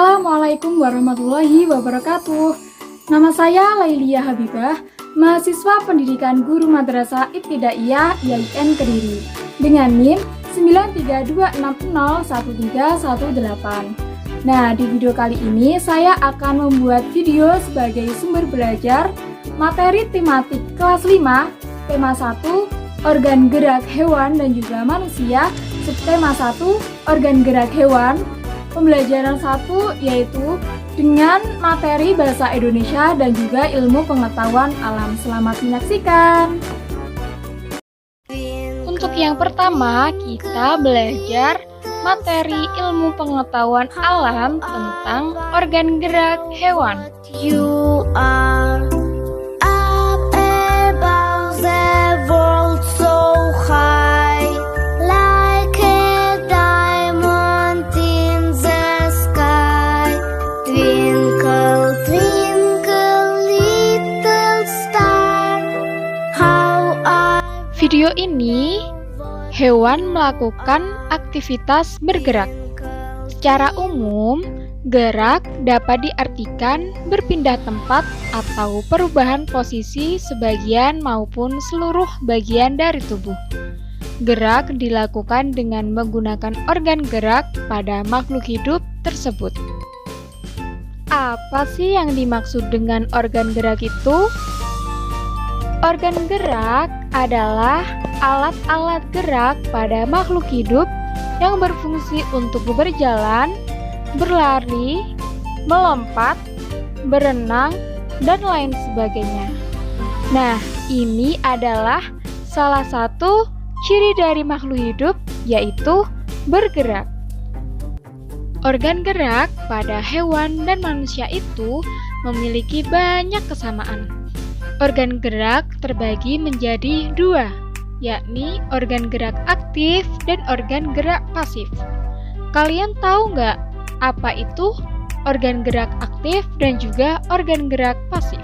Assalamualaikum warahmatullahi wabarakatuh. Nama saya Lailia Habibah, mahasiswa pendidikan guru madrasah Ibtidaiyah IAIN Kediri, dengan NIM 9326011318. Nah, di video kali ini saya akan membuat video sebagai sumber belajar materi tematik kelas 5, tema 1, organ gerak hewan dan juga manusia, subtema 1, organ gerak hewan. Pembelajaran 1 yaitu dengan materi bahasa Indonesia dan juga ilmu pengetahuan alam. Selamat menyaksikan. Untuk yang pertama, kita belajar materi ilmu pengetahuan alam tentang organ gerak hewan. You are up above the world so high, like a diamond in the sky. Twinkle, twinkle, little star, how I... Video ini hewan melakukan aktivitas bergerak. Secara umum, gerak dapat diartikan berpindah tempat atau perubahan posisi sebagian maupun seluruh bagian dari tubuh. Gerak dilakukan dengan menggunakan organ gerak pada makhluk hidup tersebut. Apa sih yang dimaksud dengan organ gerak itu? Organ gerak adalah alat-alat gerak pada makhluk hidup yang berfungsi untuk berjalan, berlari, melompat, berenang, dan lain sebagainya. Nah, ini adalah salah satu ciri dari makhluk hidup, yaitu bergerak. Organ gerak pada hewan dan manusia itu memiliki banyak kesamaan. Organ gerak terbagi menjadi dua, yakni organ gerak aktif dan organ gerak pasif. Kalian tahu nggak apa itu organ gerak aktif dan juga organ gerak pasif?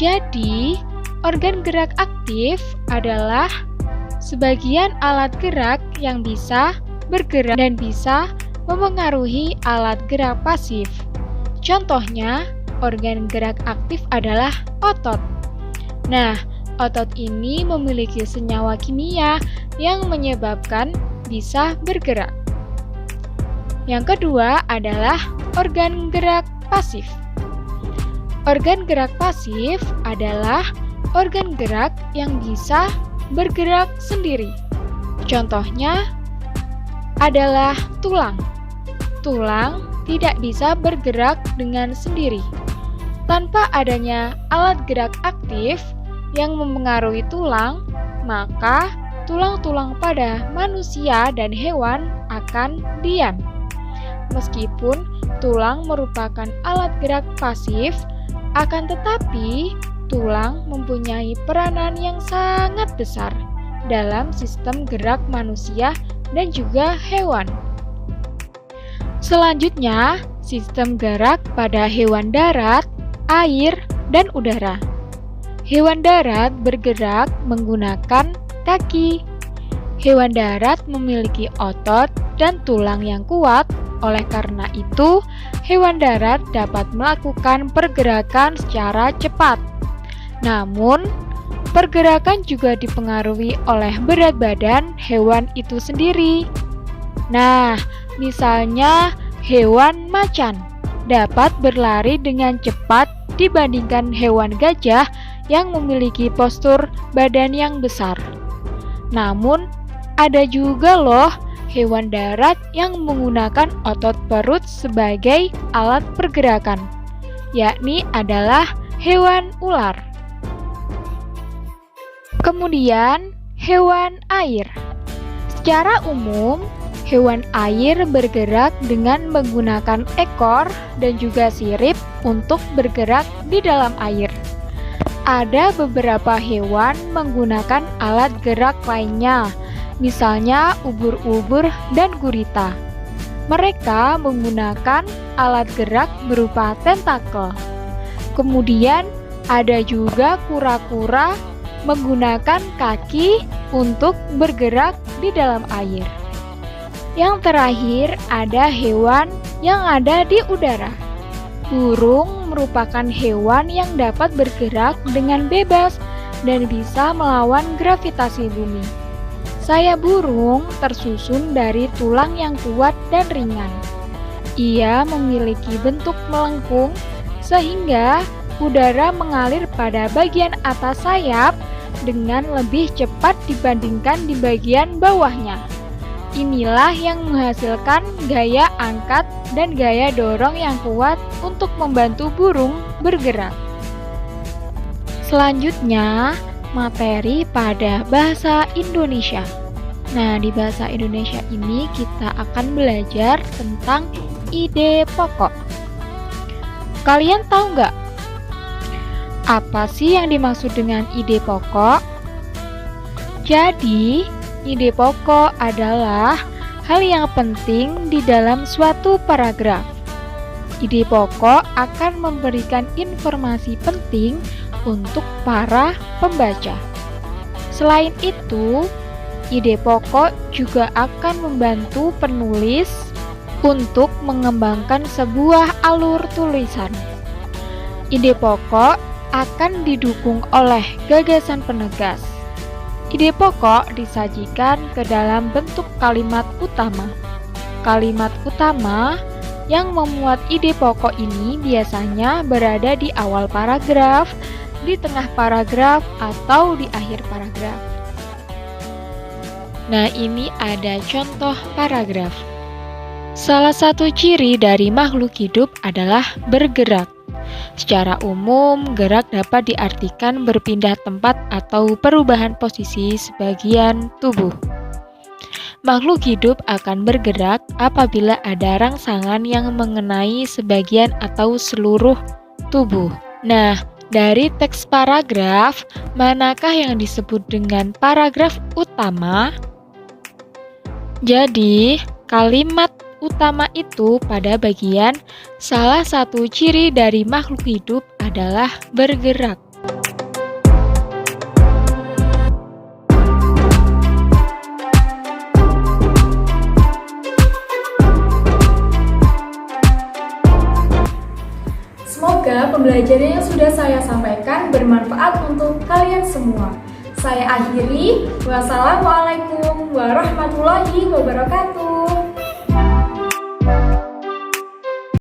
Jadi, organ gerak aktif adalah sebagian alat gerak yang bisa bergerak dan bisa memengaruhi alat gerak pasif. Contohnya, organ gerak aktif adalah otot. Nah, otot ini memiliki senyawa kimia yang menyebabkan bisa bergerak. Yang kedua adalah organ gerak pasif. Organ gerak pasif adalah organ gerak yang bisa bergerak sendiri. Contohnya adalah tulang. Tulang tidak bisa bergerak dengan sendiri. Tanpa adanya alat gerak aktif yang memengaruhi tulang, maka tulang-tulang pada manusia dan hewan akan diam. Meskipun tulang merupakan alat gerak pasif, akan tetapi tulang mempunyai peranan yang sangat besar dalam sistem gerak manusia dan juga hewan. Selanjutnya, sistem gerak pada hewan darat, air, dan udara. Hewan darat bergerak menggunakan kaki. Hewan darat memiliki otot dan tulang yang kuat. Oleh karena itu, hewan darat dapat melakukan pergerakan secara cepat. Namun, pergerakan juga dipengaruhi oleh berat badan hewan itu sendiri. Nah, misalnya hewan macan dapat berlari dengan cepat dibandingkan hewan gajah yang memiliki postur badan yang besar. Namun, ada juga loh hewan darat yang menggunakan otot perut sebagai alat pergerakan, yakni adalah hewan ular. Kemudian, hewan air. Secara umum, hewan air bergerak dengan menggunakan ekor dan juga sirip untuk bergerak di dalam air. Ada beberapa hewan menggunakan alat gerak lainnya, misalnya ubur-ubur dan gurita. Mereka menggunakan alat gerak berupa tentakel. Kemudian ada juga kura-kura menggunakan kaki untuk bergerak di dalam air. Yang terakhir ada hewan yang ada di udara. Burung merupakan hewan yang dapat bergerak dengan bebas dan bisa melawan gravitasi bumi. Sayap burung tersusun dari tulang yang kuat dan ringan. Ia memiliki bentuk melengkung sehingga udara mengalir pada bagian atas sayap dengan lebih cepat dibandingkan di bagian bawahnya. Inilah yang menghasilkan gaya angkat dan gaya dorong yang kuat untuk membantu burung bergerak. Selanjutnya, materi pada bahasa Indonesia. Nah, di bahasa Indonesia ini kita akan belajar tentang ide pokok. Kalian tahu nggak? Apa sih yang dimaksud dengan ide pokok? Jadi, ide pokok adalah hal yang penting di dalam suatu paragraf. Ide pokok akan memberikan informasi penting untuk para pembaca. Selain itu, ide pokok juga akan membantu penulis untuk mengembangkan sebuah alur tulisan. Ide pokok akan didukung oleh gagasan penegas. Ide pokok disajikan ke dalam bentuk kalimat utama. Kalimat utama yang memuat ide pokok ini biasanya berada di awal paragraf, di tengah paragraf, atau di akhir paragraf. Nah, ini ada contoh paragraf. Salah satu ciri dari makhluk hidup adalah bergerak. Secara umum, gerak dapat diartikan berpindah tempat atau perubahan posisi sebagian tubuh. Makhluk hidup akan bergerak apabila ada rangsangan yang mengenai sebagian atau seluruh tubuh. Nah, dari teks paragraf, manakah yang disebut dengan paragraf utama? Jadi, kalimat utama itu pada bagian salah satu ciri dari makhluk hidup adalah bergerak. Semoga pembelajaran yang sudah saya sampaikan bermanfaat untuk kalian semua. Saya akhiri. Wassalamualaikum warahmatullahi wabarakatuh.